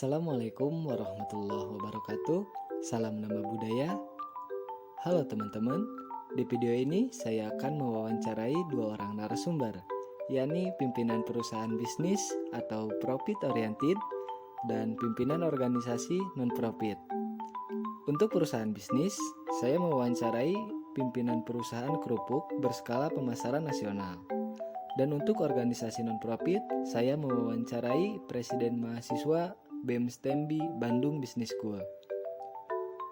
Assalamualaikum warahmatullahi wabarakatuh. Salam nama budaya. Halo teman-teman. Di video ini saya akan mewawancarai dua orang narasumber, yakni pimpinan perusahaan bisnis atau profit oriented dan pimpinan organisasi non-profit. Untuk perusahaan bisnis, saya mewawancarai pimpinan perusahaan kerupuk berskala pemasaran nasional. Dan untuk organisasi non-profit, saya mewawancarai Presiden Mahasiswa BEM STEMBI Bandung Business School.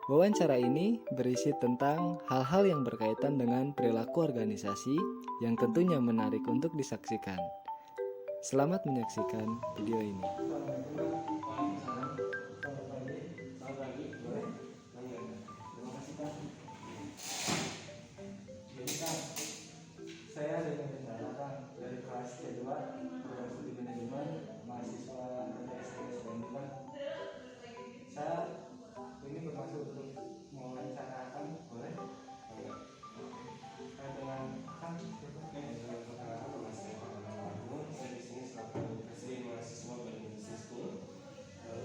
Wawancara ini berisi tentang hal-hal yang berkaitan dengan perilaku organisasi yang tentunya menarik untuk disaksikan. Selamat menyaksikan video ini. Saya dengan menjalankan dari kelas C2 program studi manajemen mahasiswa SKS Bandung. Saya ini bermaksud untuk mewawancarakan, boleh? Dengan kan saya di sini selaku Presiden Mahasiswa Bandung Business School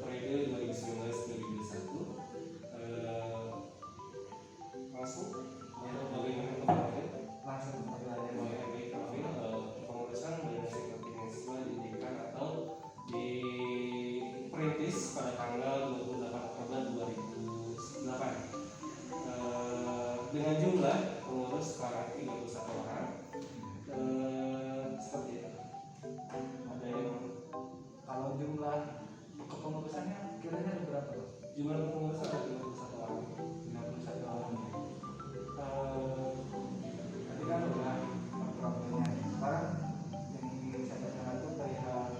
periode 2019-2021. Langsung bagaimana kemarin langsung belajar mengenai pengurusan badan sekretaris mahasiswa didirikan atau diperintis pada tanggal 28 Oktober 2008 dengan jumlah pengurus sekarang 31 orang. Seperti itu. Ada yang kalau jumlah kepengurusannya kira-kira berapa? jumlah pengurusan ada 31 orang. 51 orang. Tadi kan udah programnya. Sekarang yang ingin saya tanyakan itu perihal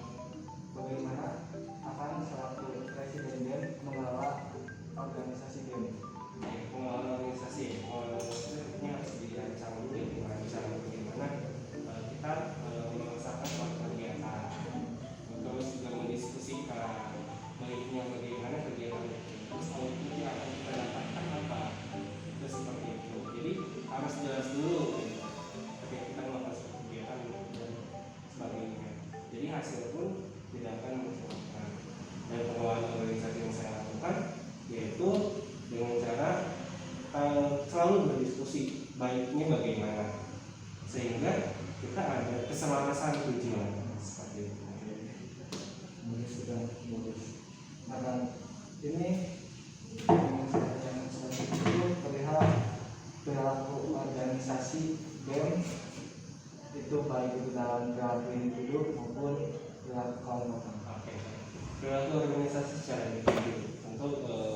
bagaimana akan selaku presiden BEM mengelola organisasi BEM. Pengelolaan organisasi ini harus dirancang dulu, dirancang bagaimana kita melaksanakan suatu kegiatan, terus juga mendiskusikan baiknya bagaimana kegiatan itu, terus outputnya akan kita dapatkan apa, terus seperti itu. Jadi harus jelas dulu ketika kita melakukan suatu kegiatan dan sebagainya. Jadi hasil pun tidak akan mengecewakan. Dan pengelolaan organisasi yang saya lakukan yaitu dengan cara selalu berdiskusi baiknya bagaimana sehingga kita ada keselarasan tujuan seperti itu. Bagus, sudah bagus. Nah, dan ini yang saya tanyakan selanjutnya itu perihal perilaku organisasi BEM itu baik itu dalam perilaku individu maupun perilaku kelompok. Oke. Perilaku organisasi secara individu, tentu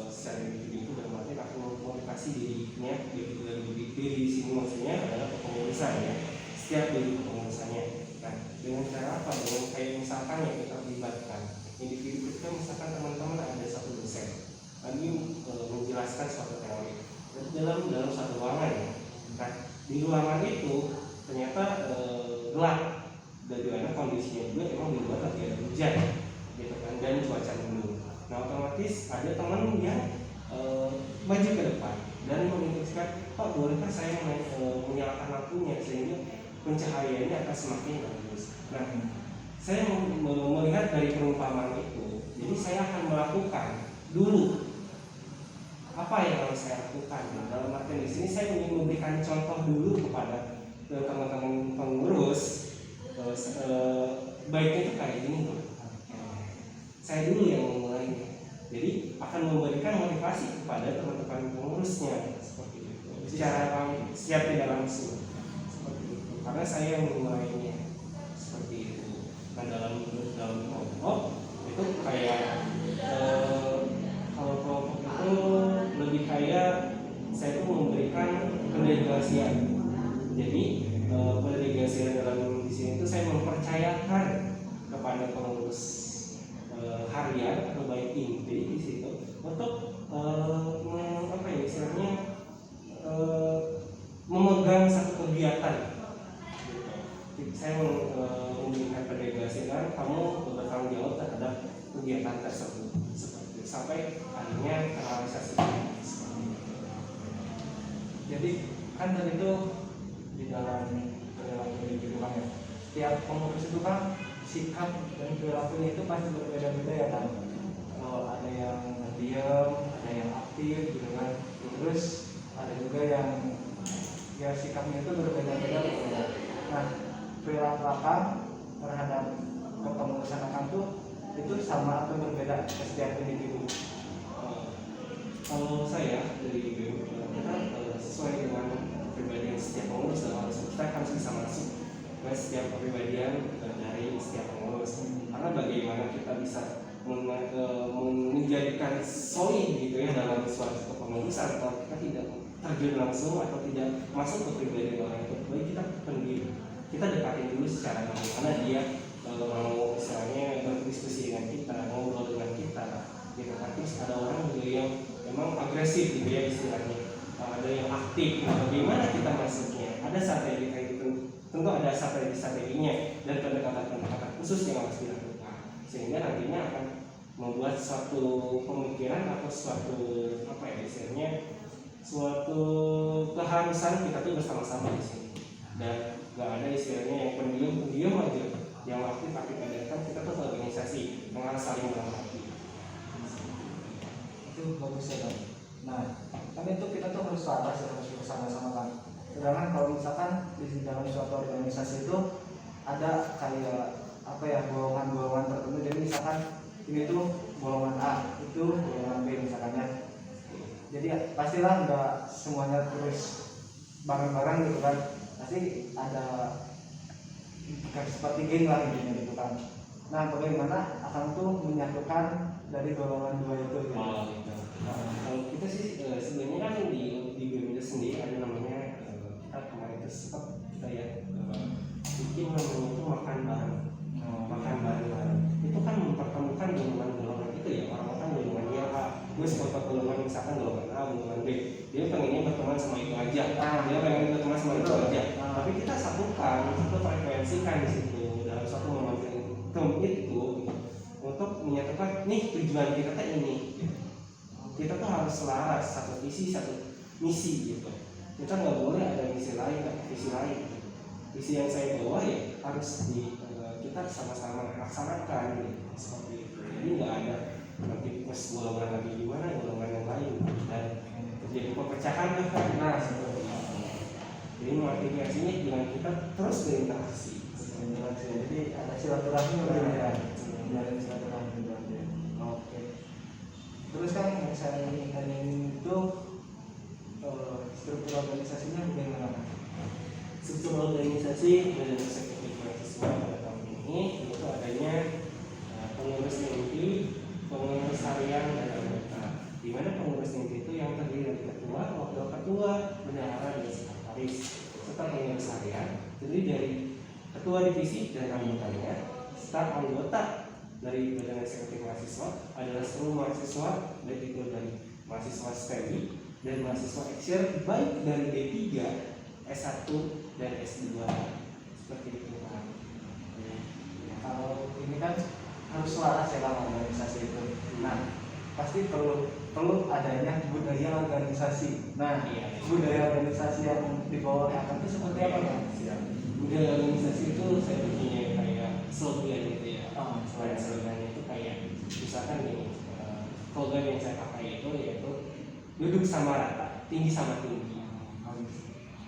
secara individu itu dalam arti aku motivasi dirinya, diri sini maksudnya adalah kepengurusan ya. Setiap diri kepengurusannya. Nah, dengan cara apa? Dengan kayak misalkan yang kita libatkan individu kita, misalkan teman-teman ada satu dosen lagi menjelaskan suatu teori dalam satu ruangan ya. Nah, di ruangan itu ternyata gelap dan di mana kondisinya juga emang di luar lagi ada hujan gitu kan, dan cuaca mendung. Nah, otomatis ada teman yang maju ke depan dan menginstruksikan, Pak, bolehkah saya menyalakan lampunya sehingga pencahayaannya akan semakin bagus. Nah, saya melihat dari perumpamaan itu, jadi saya akan melakukan dulu apa yang harus saya lakukan. Nah, dalam artian di sini saya ingin memberikan contoh dulu kepada teman-teman pengurus, baiknya itu kayak gini loh. Saya dulu yang memulainya. Jadi akan memberikan motivasi kepada teman-teman pengurusnya seperti itu. Secara tidak langsung seperti itu. Karena saya yang memulainya seperti itu. Nah, dalam kelompok itu kayak kalau kelompok itu lebih kayak saya tuh memberikan pendelegasian. Jadi pendelegasian dalam di sini itu saya mempercayakan kepada pengurus harian atau baik inti di situ untuk apa ya istilahnya memegang satu kegiatan. Gitu. Saya memberikan pendelegasi dan kamu bertanggung jawab terhadap kegiatan tersebut seperti itu, sampai akhirnya terrealisasi seperti itu. Jadi kan tadi itu di dalam perilaku individu kan ya, setiap pengurus itu kan sikap dan perilakunya itu pasti berbeda-beda ya kan. ada yang diam, ada yang aktif gitu kan. Terus ada juga yang ya sikapnya itu berbeda-beda gitu ya. Nah, perilaku akang terhadap kepengurusan akang tuh itu sama atau berbeda ke setiap individu? Kalau saya dari BEM, kita sesuai dengan kepribadian setiap pengurus dalam hal tersebut, kita harus bisa masuk ke setiap kepribadian dari setiap pengurus. Karena bagaimana kita bisa menjadikan solid gitu ya dalam suatu kepengurusan kalau kita tidak terjun langsung atau tidak masuk ke pribadi orang itu. Baik kita pendiri, kita dekatin dulu secara bagaimana dia mau misalnya berdiskusi dengan kita, ngobrol dengan kita gitu kan. Terus ada orang juga yang memang agresif gitu ya istilahnya, ada yang aktif. Nah, bagaimana kita masuknya? Ada strategi kayak gitu, tentu ada strateginya dan pendekatan khusus yang harus dilakukan sehingga nantinya akan membuat suatu pemikiran atau suatu apa ya istilahnya suatu keharusan kita tuh bersama-sama di sini dan gak ada istilahnya yang pendiam aja yang aktif ada kan kita tuh organisasi yang harus saling menghormati. Itu bagus ya kan. Nah, kan itu kita tuh harus selaras ya, harus bersama-sama kan. Sedangkan kalau misalkan di dalam suatu organisasi itu ada kayak apa ya golongan-golongan tertentu. Jadi misalkan ini tuh golongan A, itu golongan B misalkannya. Jadi pastilah nggak semuanya terus bareng-bareng gitu kan. Pasti ada seperti geng lah gitu kan. Nah, bagaimana akan tuh menyatukan dari golongan dua itu gitu. Gitu. Kalau kita sih sebenarnya kan di BEM itu sendiri ada namanya kita kemarin itu sempat kita ya bikin namanya itu makan bareng. Makan bareng itu kan mempertemukan golongan itu ya, orang kan golongannya A, gue seperti golongan misalkan golongan A, golongan B, dia pengennya berteman sama itu aja, dia pengen berteman sama itu aja, tapi kita satukan, kita frekuensikan di situ dalam satu momentum itu untuk menyatukan nih tujuan kita tuh ini, kita tuh harus selaras satu visi satu misi gitu, kita nggak boleh ada misi lain atau visi lain, visi yang saya bawa ya harus kita sama-sama laksanakan gitu, seperti itu. Jadi nggak ada nanti pas golongan lagi gimana golongan yang lain dan terjadi perpecahan kan. Nah seperti itu. Jadi motivasinya dengan kita terus berinteraksi. Jadi ada silaturahmi ya. Menjalin silaturahmi berarti. Oke. Terus kan yang saya ingin itu struktur organisasinya bagaimana? Struktur organisasi dan eksekutif mahasiswa pada tahun ini itu adanya pengurus inti, pengurus harian dan anggota. Di mana pengurus inti itu yang terdiri dari ketua, wakil ketua, bendahara dan sekretaris, serta pengurus harian terdiri dari ketua divisi dan anggotanya, serta anggota dari badan eksekutif mahasiswa adalah seluruh mahasiswa baik itu dari mahasiswa STEMI dan mahasiswa eksil baik dari D3, S1 dan S2 seperti itu Pak. Kalau ini kan harus selaras ya kalau organisasi itu. Nah, pasti perlu adanya budaya organisasi. Nah, budaya organisasi yang dibawa akan itu seperti apa Pak? Budaya organisasi itu saya punya kayak slogan gitu ya. Selain slogannya itu kayak misalkan nih slogan yang saya pakai itu yaitu duduk sama rata, tinggi sama tinggi.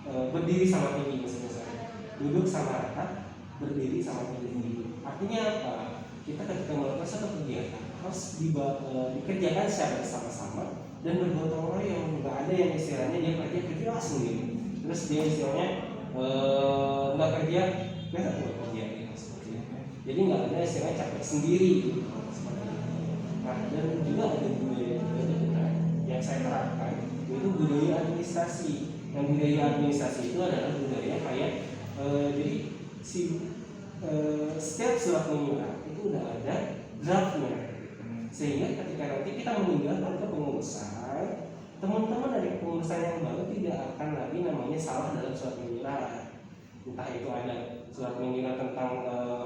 Berdiri sama tinggi maksudnya saya. Duduk sama rata, berdiri sama tinggi. Artinya apa? Kita ketika melakukan satu kegiatan harus dikerjakan secara bersama-sama dan bergotong royong. Nggak ada yang istilahnya dia kerja sendiri. Terus dia istilahnya nggak kerja gitu seperti itu. Jadi nggak ada istilahnya capek sendiri gitu, seperti itu. Nah dan juga ada budaya yang saya terapkan yaitu budaya administrasi. Yang budaya administrasi itu adalah budaya kayak jadi setiap surat menyurat itu udah ada draftnya, sehingga ketika nanti kita meninggalkan kepengurusan, teman-teman dari kepengurusan yang baru tidak akan lagi namanya salah dalam surat menyurat. Entah itu ada surat menyurat tentang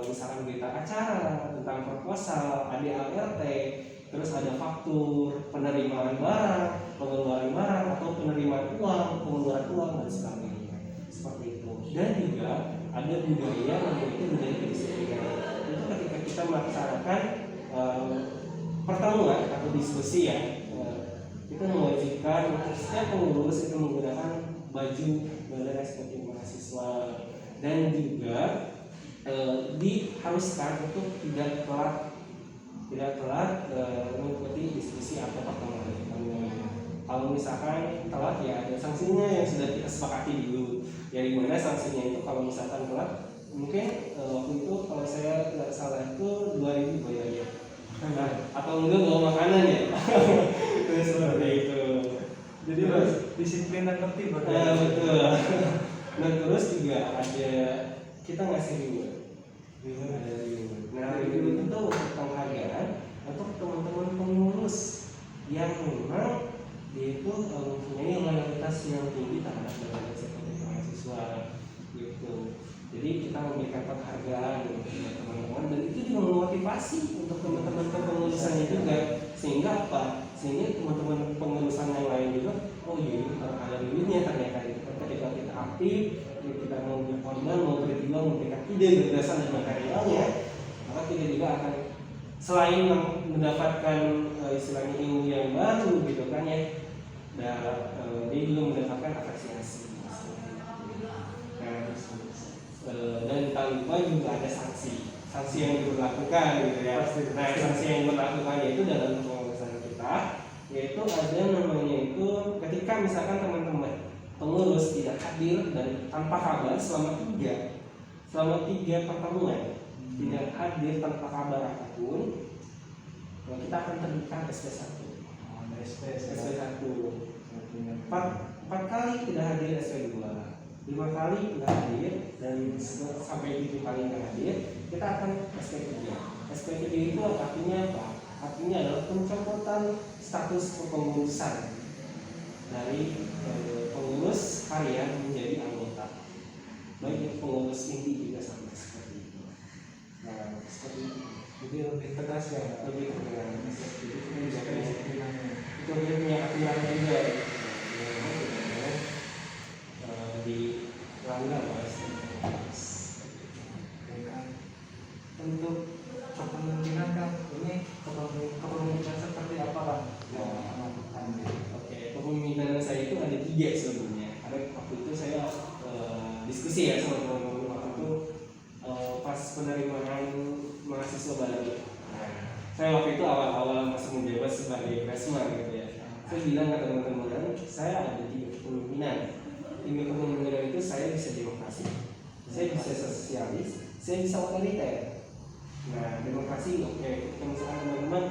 misalkan berita acara, tentang proposal, ADART, terus ada faktur, penerimaan barang, pengeluaran barang, atau penerimaan uang, pengeluaran uang dan sebagainya. Seperti itu. Dan juga ada budaya namanya budaya kedisiplinan. Itu ketika kita melaksanakan pertemuan atau diskusi ya, itu mewajibkan untuk setiap pengurus itu menggunakan baju berlera seperti mahasiswa, dan juga diharuskan untuk tidak telat mengikuti diskusi atau pertemuan. Kalau misalkan telat ya ada sanksinya yang sudah kita sepakati dulu. Ya dimana sanksinya itu kalau misalkan telat mungkin waktu itu kalau saya tidak salah itu 2.000 bayarnya. Nah, atau enggak bawa makanan ya. Seperti itu. Jadi harus disiplin dan tertib. Betul. Nah terus juga ada kita ngasih reward. Ada reward. Nah reward itu untuk penghargaan untuk teman-teman pengurus yang memang dia itu mempunyai loyalitas yang tinggi terhadap lembaga eksekutif mahasiswa gitu. Jadi kita memberikan penghargaan untuk teman-teman, dan itu juga memotivasi untuk teman-teman kepengurusannya juga, sehingga apa? Sehingga teman-teman pengurusan yang lain juga, oh iya ada duitnya ternyata itu. Ketika kita aktif, kita mau berkorban, mau berjuang, memberikan ide, gagasan dan materialnya, maka kita juga akan selain mendapatkan istilahnya ilmu yang baru gitu kan ya, dia juga mendapatkan apresiasi. Dan tak lupa juga ada sanksi yang diberlakukan gitu ya. Nah sanksi yang diberlakukan itu dalam pengurusan kita, yaitu ada namanya itu ketika misalkan teman-teman pengurus tidak hadir dan tanpa kabar selama tiga pertemuan, tidak hadir tanpa kabar apapun, kita akan terbitkan SP1. SP1 empat kali tidak hadir SP2, 5 kali tidak hadir, dan sampai 7 kali tidak hadir, kita akan SP3. SP3 itu artinya apa? Artinya adalah pencopotan status kepengurusan dari pengurus harian menjadi anggota, baik yang pengurus inti juga sama seperti itu. Nah seperti itu. Jadi lebih tegas ya. Lebih tegas. Jadi Itu dia punya aturannya juga. Dilanggar mas. Untuk kepemimpinan kan ini kepemimpinan seperti apa Pak? Oke, kepemimpinan saya itu ada 3 sebelumnya. Ada waktu itu saya diskusi ya sama teman-teman waktu itu pas penerimaan mahasiswa baru. Saya waktu itu awal-awal masih menjabat sebagai freshman gitu ya. Saya bilang ke teman-teman, saya ada 3 kepemimpinan. 3 kepemimpinan itu saya bisa demokrasi, saya bisa sosialis, saya bisa otoriter. Nah demokrasi oke, misalkan teman-teman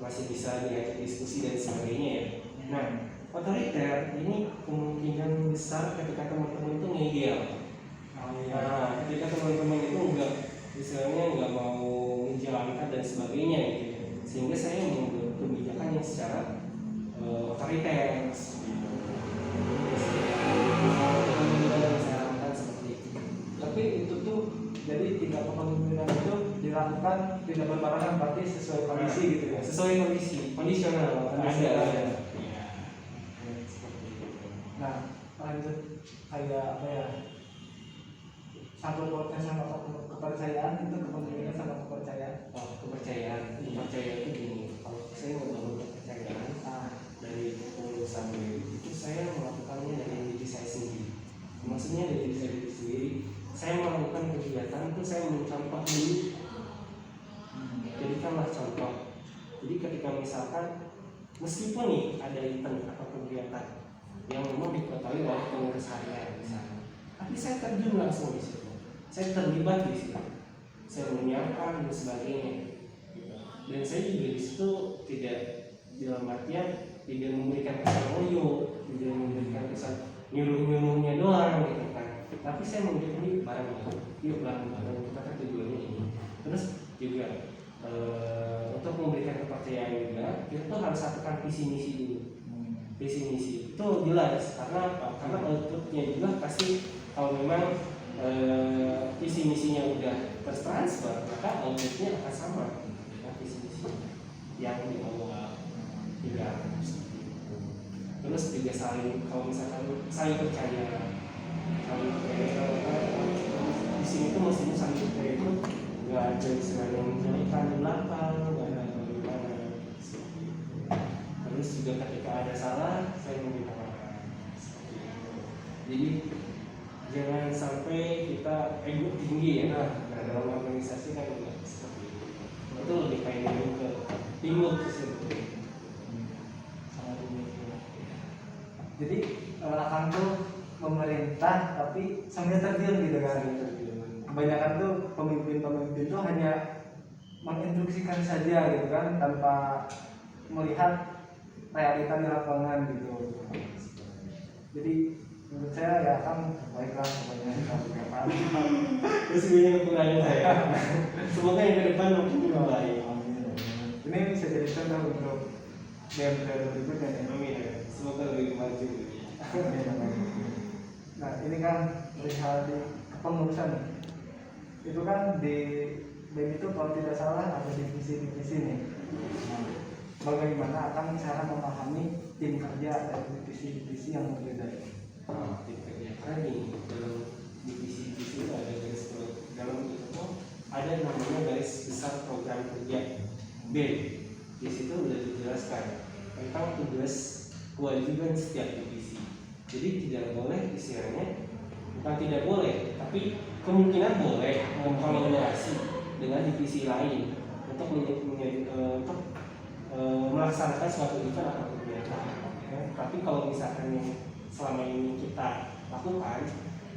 masih bisa diajak diskusi dan sebagainya ya. Nah otoriter ini kemungkinan besar ketika teman-teman itu ngeyel. Nah ketika teman-teman itu nggak mau menjalankan dan sebagainya gitu ya. Sehingga saya membuat kebijakan yang secara otoriter gitu. Tapi itu tuh jadi 3 kepemimpinan itu dilakukan tidak berbarengan, berarti sesuai kondisi gitu ya. Sesuai kondisi, kondisional ada. Nah lanjut kayak apa ya, satu potnya sama kepercayaan, itu kepemimpinan sama kepercayaan. Kepercayaan itu gini, kalau saya membangun kepercayaan dari pengurusan itu saya melakukannya dari diri saya sendiri. Maksudnya dari diri saya sendiri, saya melakukan kegiatan itu saya mencontoh dulu. Jadikanlah contoh. Jadi ketika misalkan meskipun nih ada event atau kegiatan yang memang diketahui oleh pengurus harian misalnya, tapi saya terjun langsung di situ, saya terlibat di situ, saya menyiapkan dan sebagainya. Dan saya juga di situ tidak dalam artian tidak memberikan kesan loyo, tidak memberikan kesan nyuruh-nyuruhnya doang gitu kan. Tapi saya memberikan ini barang-barang, yuk barang-barang kita kan tujuannya ini. Terus juga untuk memberikan kepercayaan juga, kita tuh harus satukan visi misi dulu. Visi misi itu jelas karena apa? Karena outputnya juga pasti kalau memang visi misinya udah tertransfer, maka outputnya akan sama. Visi misi yang dibawa juga. Terus juga kalau misalkan saling percaya, di sini tuh mestinya saling percaya itu nggak ada istilah yang menjadikan di belakang, nggak ada bagaimana ada salah saya meminta maaf. Seperti itu. Jadi jangan sampai kita ego tinggi ya. Nah, dalam organisasi kan juga seperti itu. Itu lebih kayak ke timur tersebut. Sangat unik ya. Jadi akan tuh memerintah tapi sambil terdiam gitu kan. Kebanyakan tuh pemimpin tuh hanya menginstruksikan saja gitu kan, tanpa melihat realita di lapangan gitu. Jadi menurut saya ya kan baiklah pokoknya kalau kapan. Terus ini kekurangan saya. Semoga yang ke depan mungkin lebih baik. Ini bisa jadi contoh untuk BM berikutnya ya. Amin ya. Semoga lebih maju. Nah ini kan perihal di kepengurusan nih. Itu kan di BEM itu kalau tidak salah ada divisi-divisi nih. Nah, bagaimana akan cara memahami tim kerja dari divisi-divisi yang berbeda? Tim kerja karena dalam divisi-divisi itu ada garis dalam itu ada namanya garis besar program kerja B. Di situ sudah dijelaskan tentang tugas kewajiban setiap divisi. Jadi tidak boleh istilahnya, bukan tidak boleh, tapi kemungkinan boleh mengkolaborasi dengan divisi lain untuk melaksanakan suatu event atau kegiatan. Ya. Tapi kalau misalkan yang selama ini kita lakukan,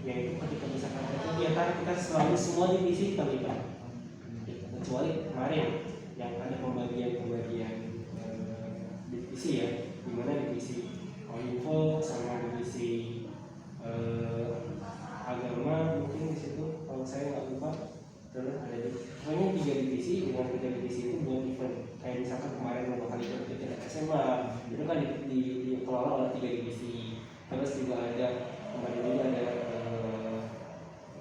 yaitu ketika misalkan ada kegiatan kita selalu semua divisi terlibat, kecuali kemarin yang ada pembagian divisi ya, di mana divisi Kominfo sama divisi agama mungkin di situ kalau saya nggak lupa, terus ada pokoknya 3 divisi, dengan 3 divisi itu buat event kayak misalkan kemarin beberapa kali ikut SMA itu kan dikelola oleh 3 divisi. Terus juga ada kemarin juga ada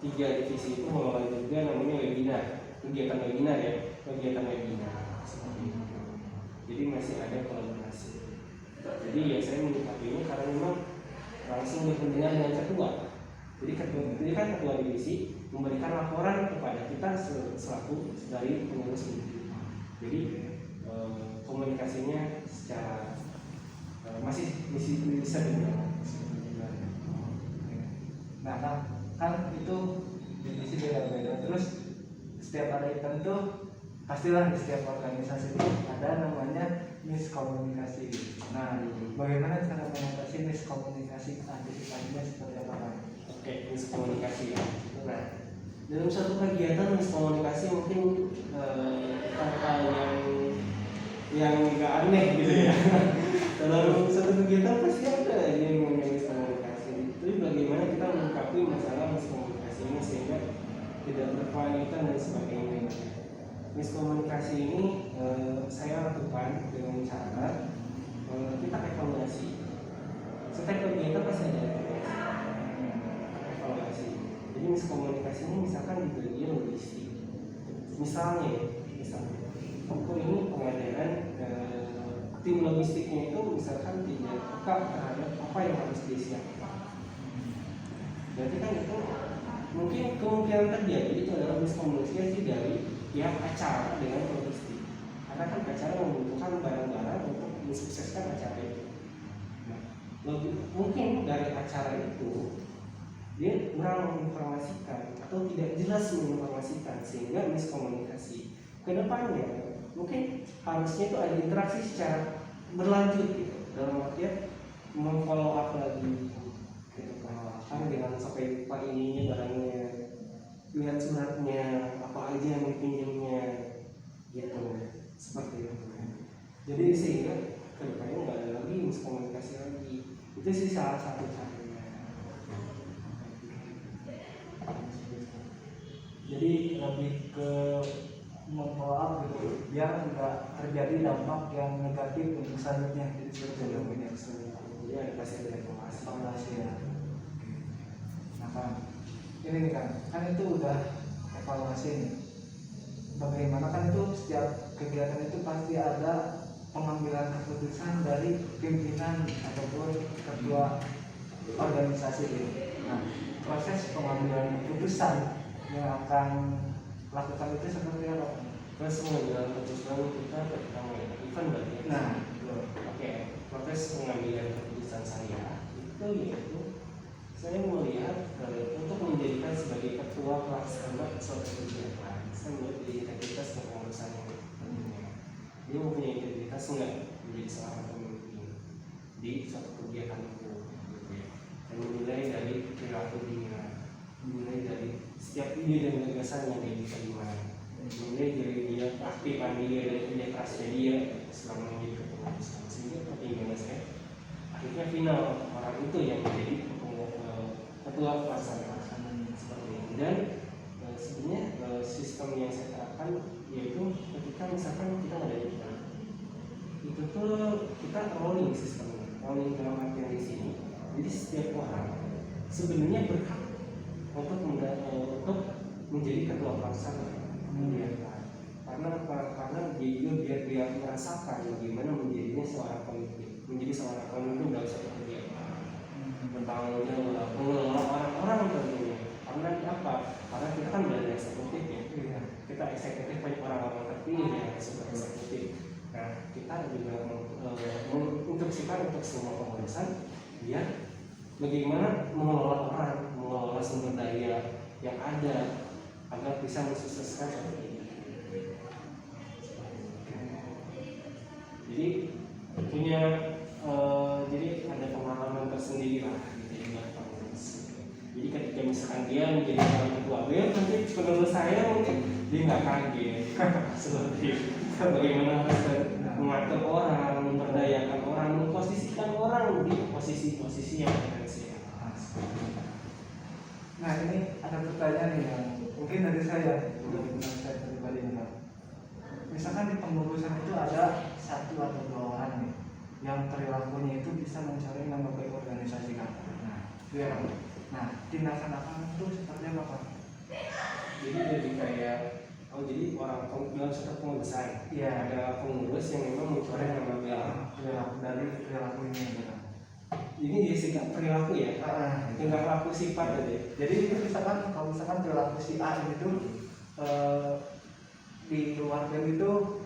3 divisi itu mengelola juga namanya webinar, kegiatan webinar ya, kegiatan webinar seperti itu. Jadi masih ada kolaborasi. Jadi ya saya menyikapinya karena memang langsung berhubungan dengan ketua. Jadi kan ketua divisi memberikan laporan kepada kita selaku dari pengurus divisi. Jadi komunikasinya secara masih bisa dijalankan. Nah kan itu divisi beda-beda. Terus setiap ada event tuh pastilah di setiap organisasi itu ada namanya miskomunikasi. Nah, bagaimana cara mengatasi miskomunikasi? Antisipasinya seperti apa Pak? Oke, miskomunikasi ya. Nah, dalam suatu kegiatan miskomunikasi mungkin hal yang nggak aneh gitu ya. Dalam suatu kegiatan pasti ada yang namanya miskomunikasi. Jadi bagaimana kita menyikapi masalah miskomunikasi ini sehingga tidak berkelanjutan dan sebagainya. Miskomunikasi ini saya lakukan dengan cara kita evaluasi. Setiap kegiatan pasti ada evaluasi. Jadi miskomunikasi ini misalkan di bagian logistik. Misalnya ini pengadaan tim logistiknya itu misalkan tidak peka terhadap apa yang harus disiapkan. Berarti kan itu mungkin kemungkinan terjadi itu adalah miskomunikasi dari pihak acara dengan logistik. Karena kan acara membutuhkan barang-barang untuk mensukseskan acara itu. Nah, mungkin dari acara itu dia kurang menginformasikan atau tidak jelas menginformasikan sehingga miskomunikasi. Kedepannya mungkin harusnya itu ada interaksi secara berlanjut gitu, dalam artian memfollow up lagi gitu, kan dengan sampai pak ininya barangnya, lihat suratnya apa aja yang dipinjamnya gitu, seperti itu. Jadi sehingga kedepannya nggak ada lagi miskomunikasi lagi. Itu sih salah satu caranya. Jadi lebih ke memfollow up gitu, biar tidak terjadi dampak yang negatif untuk selanjutnya. Jadi seperti itu ya. Jadi ada pasti ada evaluasi ya. Nah kan, ini nih kan itu udah evaluasi nih. Bagaimana kan itu setiap kegiatan itu pasti ada pengambilan keputusan dari pimpinan ataupun ketua organisasi ini. Nah, proses pengambilan keputusan yang akan lakukan itu seperti apa? Terus mengambil keputusan kita ketika event berarti. Nah, oke. proses pengambilan keputusan saya itu yaitu saya melihat untuk menjadikan sebagai ketua pelaksana suatu kegiatan, saya melihat dari integritas kepengurusan yang tentunya dia mempunyai integritas enggak menjadi seorang pemimpin di suatu kegiatan itu, gitu ya. Dan menilai dari perilaku dia, menilai dari setiap ide dan gagasan yang dia terima, menilai dari dia keaktifan dia dan kerja kerasnya dia selama menjadi kepengurusan, sehingga pertimbangan saya akhirnya final orang itu yang menjadi ketua pelaksana seperti ini. Dan sebenarnya sistem yang saya terapkan yaitu ketika misalkan kita ada event itu tuh kita rolling sistemnya, rolling dalam artian di sini. Jadi setiap orang sebenarnya berhak untuk menjadi ketua pelaksana kegiatan. Karena dia juga biar dia merasakan bagaimana menjadinya seorang pemimpin, menjadi seorang pemimpin dalam suatu kegiatan, bertanggung jawab, mengelola orang-orang tentunya. Karena apa? Karena kita kan berada eksekutif ya. Kita eksekutif banyak orang-orang terpilih yang super eksekutif. Nah, kita juga menginstruksikan untuk semua pengurusan biar bagaimana mengelola orang, mengelola sumber daya yang ada agar bisa mensukseskan suatu ini. Jadi punya jadi ada pengalaman tersendiri lah gitu ya pengurus. Jadi ketika misalkan dia menjadi orang ketua BEM, nanti menurut saya mungkin dia nggak kaget seperti itu. Bagaimana harus mengatur orang, memberdayakan orang, memposisikan orang di posisi-posisi yang potensial. Nah ini ada pertanyaan nih yang mungkin dari saya pribadi nih. Misalkan di pengurusan itu ada 1 atau 2 orang nih yang perilakunya itu bisa mencoreng nama baik organisasi kan. Nah, tindakan apa itu seperti apa Pak? Jadi jadi kayak jadi orang dalam satu pengurusan ada pengurus yang memang mencoreng nama baik dari perilakunya gitu. Ini dia sikap perilaku ya, tingkah laku sifat aja. Jadi itu misalkan kalau misalkan perilaku si A itu di luar BEM itu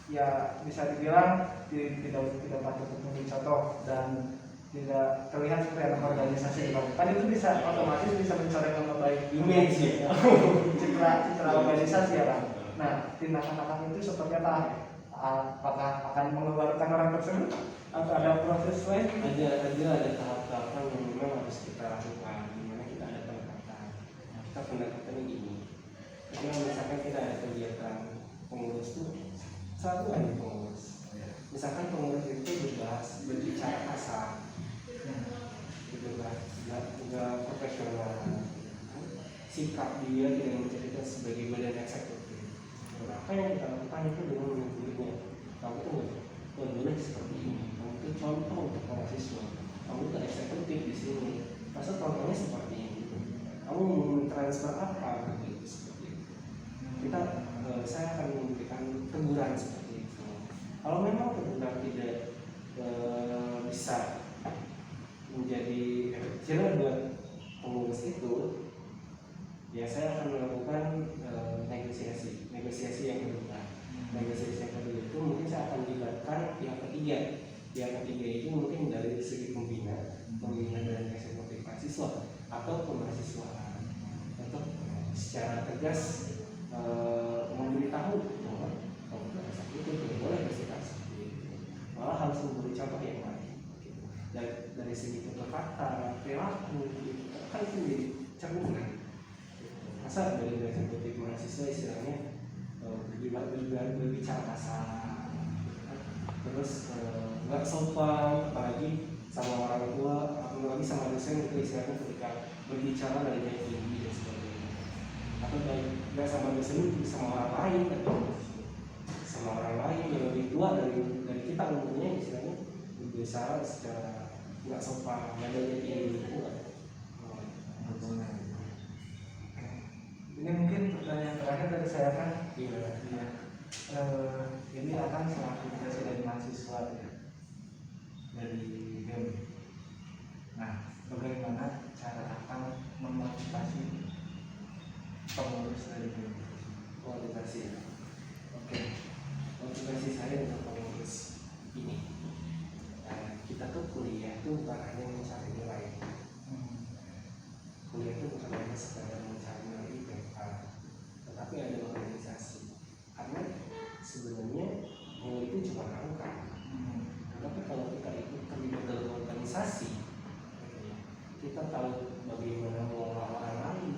ya bisa dibilang tidak patut untuk dicontoh dan tidak terlihat seperti anak organisasi kan itu bisa otomatis bisa mencoreng nama baik image ya, citra organisasi ya kan. Nah tindakan itu seperti apa? Apakah akan mengeluarkan orang tersebut atau ada proses lain? Ada tahap-tahapan yang memang harus kita lakukan, dimana kita ada pendekatan. Kita pendekatannya gini, ketika misalkan kita ada kegiatan pengurus itu satu aja pengurus. Misalkan pengurus itu berbicara kasar, gitu kan, nggak profesional, sikap dia tidak menjadikan sebagai badan eksekutif. Apa yang kita lakukan itu dengan menegurnya, kamu tuh nggak boleh seperti ini, kamu itu contoh untuk mahasiswa, kamu tuh eksekutif di sini, masa contohnya seperti ini, kamu mau mentransfer apa gitu seperti itu. Saya akan memberikan teguran seperti itu. Kalau memang teguran tidak bisa menjadi efektif buat pengurus itu, ya saya akan melakukan negosiasi yang kedua. Negosiasi yang kedua itu mungkin saya akan libatkan pihak ketiga. Pihak ketiga itu mungkin dari segi pembina dan eksekutif mahasiswa atau kemahasiswaan untuk secara tegas memberitahu bahwa kalau itu tidak boleh bersikap seperti itu, malah harus memberi contoh yang baik. Dan dari segi tutur kata, perilaku, kan itu menjadi cerminan. Masa dari eksekutif mahasiswa istilahnya berbicara kasar, terus nggak sopan, apalagi sama orang tua, apalagi sama dosen itu istilahnya ketika berbicara dari yang tinggi dan sebagainya. Atau nggak sama dosen, sama orang lain, atau sama orang lain yang lebih tua dari kita umumnya istilahnya berbicara secara nggak sopan, nadanya tinggi itu nggak. Ini mungkin pertanyaan terakhir dari saya kan. Gimana? Ya. Ini akan selaku presiden mahasiswa ya, dari BEM. Nah, bagaimana cara akan memotivasi pengurus dari BEM? Motivasi ya. Oke. Motivasi saya untuk pengurus ini sebenarnya yang itu cuma angka. Tapi kalau kita ikut terlibat dalam organisasi, kita tahu bagaimana mengolah orang lain,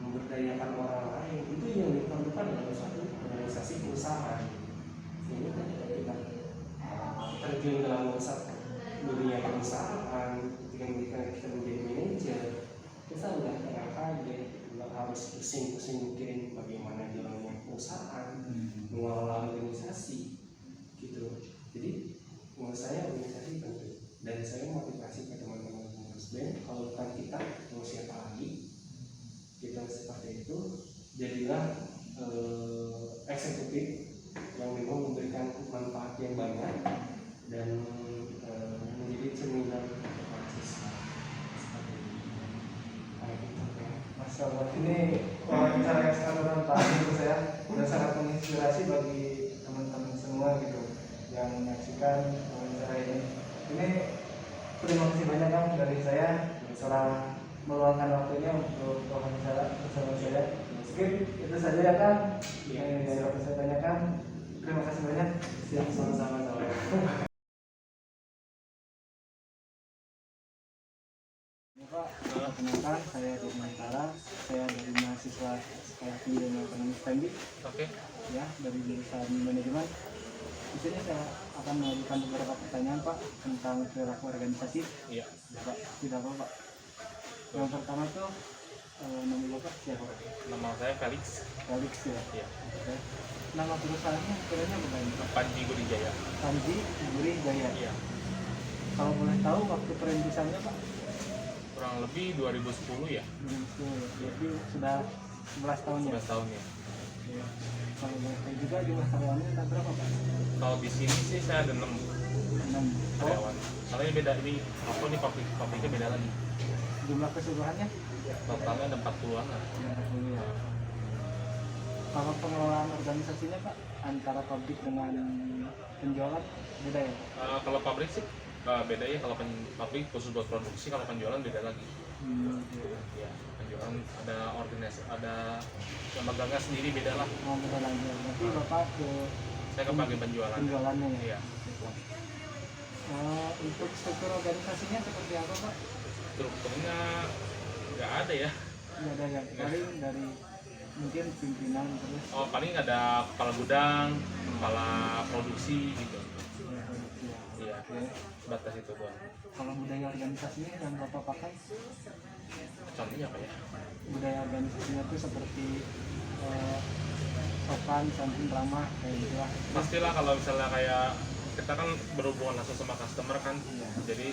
memberdayakan orang lain, itu yang diperlukan dalam suatu organisasi perusahaan. Sehingga ketika kita terjun dalam dunia perusahaan, ketika kita menjadi manajer, kita udah kayak kaget, nggak harus pusing-pusing mikirin bagaimana jalannya perusahaan, mengelola organisasi, gitu. Jadi menurut saya organisasi penting, dan saya motivasi ke teman-teman pengurus BEM, kalau bukan kita, mau siapa lagi? Kita seperti itu, jadilah eksekutif yang memang memberikan manfaat yang banyak dan menjadi cerminan untuk mahasiswa. Seperti itu. Masya Allah, ini wawancara yang sangat bermanfaat menurut saya dan sangat menginspirasi bagi teman-teman semua gitu yang menyaksikan wawancara ini. Ini terima kasih banyak Kang dari saya telah meluangkan waktunya untuk wawancara bersama saya. Mungkin itu saja ya Kang yang dapat saya tanyakan. Terima kasih banyak. Siap, sama-sama. Pak, perkenalkan saya Dirmantara, saya dari mahasiswa Sekolah Tinggi Ilmu Ekonomi STEMBI. Oke. Ya, dari jurusan manajemen. Di sini saya akan mengajukan beberapa pertanyaan Pak tentang perilaku organisasi. Iya. Pak, tidak apa Pak. Yang pertama tuh nama Bapak siapa Pak? Nama saya Felix. Felix ya. Iya. Oke. Nama perusahaannya kiranya apa? Panji Gurijaya. Panji Gurijaya. Iya. Kalau boleh tahu waktu perintisannya Pak? Kurang lebih 2010 ya. Jadi sudah 11 tahun ya. 11 tahun ya. Ya. Kalau boleh tahu juga jumlah karyawannya ada berapa Pak? Kalau di sini sih saya ada 6 6 karyawan. Soalnya beda ini, apa nih pabriknya beda lagi. Jumlah keseluruhannya? Totalnya ada 40-an lah. Ya. Kalau pengelolaan organisasinya Pak antara pabrik dengan penjualan beda ya Pak? Kalau pabrik sih beda ya. Kalau pabrik khusus buat produksi, kalau penjualan beda lagi. Ya, penjualan ada organisasi, ada yang megangnya sendiri beda lah. Oh, beda lagi. Berarti Bapak ke Saya ke bagian penjualan. penjualannya ya? Iya. Untuk struktur organisasinya seperti apa Pak? Strukturnya nggak ada ya. Nggak ada ya, paling dari mungkin pimpinan terus. Oh, paling ada kepala gudang, kepala produksi gitu. Iya. Oke. Batas itu doang. Kalau budaya organisasinya yang Bapak pakai, Contohnya apa ya? budaya organisasinya itu seperti sopan, santun, ramah kayak gitu lah. Pastilah kalau misalnya kayak kita kan berhubungan langsung sama customer kan, Iya. jadi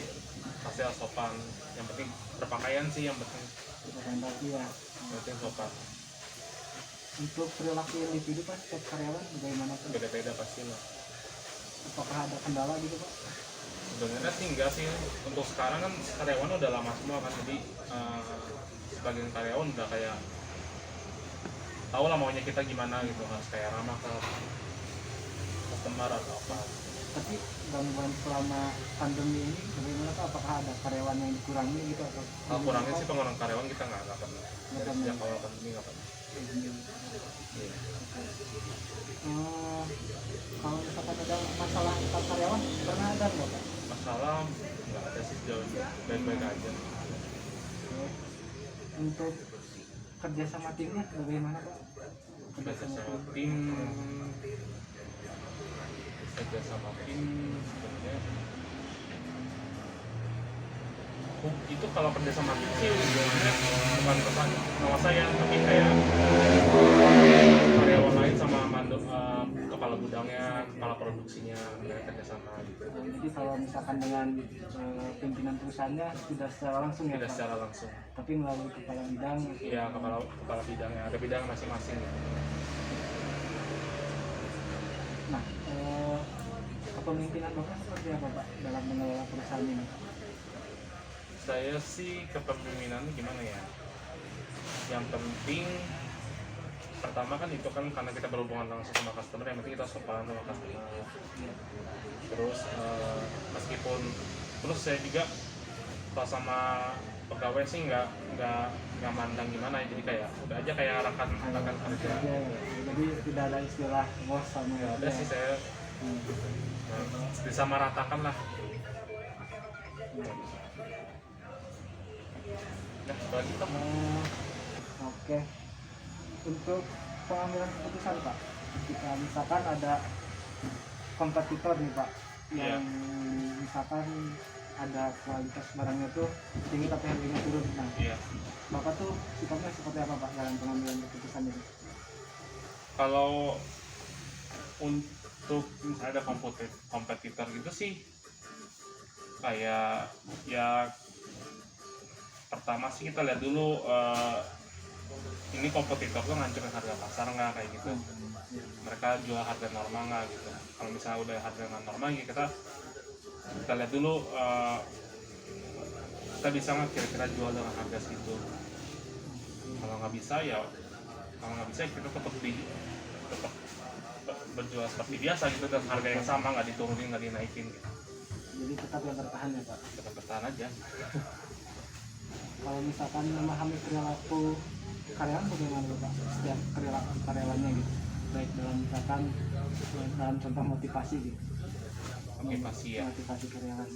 pasti harus sopan. Yang penting berpakaian sih yang penting. Representasi ya. Yang penting sopan. Untuk perilaku individu Pak, setiap karyawan bagaimana Pak? Beda-beda pastilah. Apakah ada kendala gitu Pak? Sebenarnya sih enggak sih. Untuk sekarang kan karyawan udah lama semua kan, jadi sebagian karyawan udah kayak tahu lah maunya kita gimana gitu, harus kayak ramah ke customer atau apa. Tapi gangguan selama pandemi ini bagaimana Pak? Apakah ada karyawan yang dikurangi gitu atau? Kalau kurangnya sih pengurangan karyawan kita nggak pernah. Nggak Dari pernah. sejak awal pandemi nggak pernah. Iya. Kalau misalkan ada masalah antar karyawan pernah ada nggak Pak? Masalah nggak ada sih, sejauh ini baik-baik aja. Untuk kerja sama timnya bagaimana Pak? Kerja sama tim, sebenarnya itu kalau kerja sama tim sih hubungannya bukan sama saya, tapi kayak karyawan lain sama kepala gudangnya, kepala produksinya, mereka kerja sama gitu. Jadi kalau misalkan dengan pimpinan perusahaannya tidak secara langsung ya Tidak Pak? secara langsung. Tapi melalui kepala bidang. Iya, kepala bidangnya, ada bidang masing-masing gitu. Nah, kepemimpinan Bapak seperti apa Pak dalam mengelola perusahaan ini? Saya sih kepemimpinan gimana ya? Yang penting pertama kan itu kan karena kita berhubungan langsung sama customer, yang penting kita sopan sama customer. Terus meskipun terus saya juga pas sama pegawai sih nggak mandang gimana ya, jadi kayak udah aja kayak rekan kerja. Ya, jadi tidak ada istilah bos sama Ya udah sih saya disamaratakan lah. Nah, kalau gitu Oke. Untuk pengambilan keputusan Pak, jika misalkan ada kompetitor nih Pak, yang misalkan ada kualitas barangnya tuh tinggi tapi harganya turun, nah iya. Bapak tuh sikapnya seperti apa Pak dalam pengambilan keputusan itu? Kalau untuk misalnya ada kompetitor gitu sih, kayak ya pertama sih kita lihat dulu ini kompetitor tuh ngancurin harga pasar nggak, kayak gitu. Mereka jual harga normal nggak gitu. Kalau misalnya udah harga nggak normal ya kita lihat dulu kita bisa nggak kira-kira jual dengan harga segitu. Kalau nggak bisa ya kita tetap berjual seperti biasa gitu, dan harga yang sama, nggak diturunin nggak dinaikin gitu. Jadi tetap yang bertahan ya Pak. Tetap bertahan aja. Kalau misalkan memahami perilaku karyawan bagaimana Pak? Setiap perilaku karyawannya gitu, baik dalam misalkan dalam contoh motivasi gitu. Motivasi ya. Motivasi karyawan.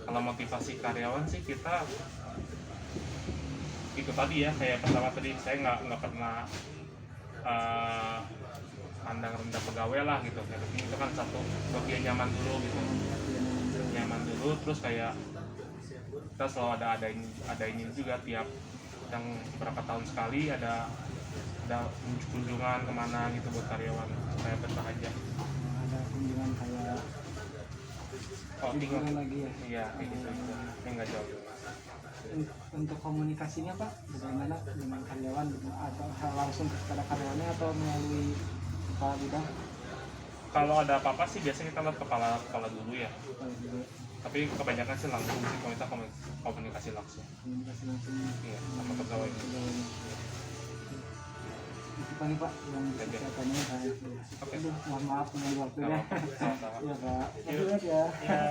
Kalau motivasi karyawan sih kita itu tadi ya, kayak pertama tadi saya nggak pernah pandang rendah pegawai lah gitu. Yang penting itu kan satu bagian nyaman dulu gitu. Nyaman dulu, terus kayak kita selalu ada ini juga tiap yang berapa tahun sekali ada kunjungan kemana gitu buat karyawan supaya betah aja. Ada kunjungan kayak Outing lagi ya. iya kayak gitu, ini nggak jauh. Untuk komunikasinya Pak, bagaimana dengan karyawan atau langsung kepada karyawannya atau melalui kepala bidang? Kalau ada apa-apa sih biasanya kita lihat kepala dulu ya, tapi kebanyakan sih langsung sih kalau kita komunikasi langsung. Komunikasi langsung. Iya, sama pegawai. Itu kan Pak yang bisa saya tanya. Oke. Aduh, mohon maaf dengan waktunya. Sama-sama. Ya Pak. Terima kasih ya. Iya.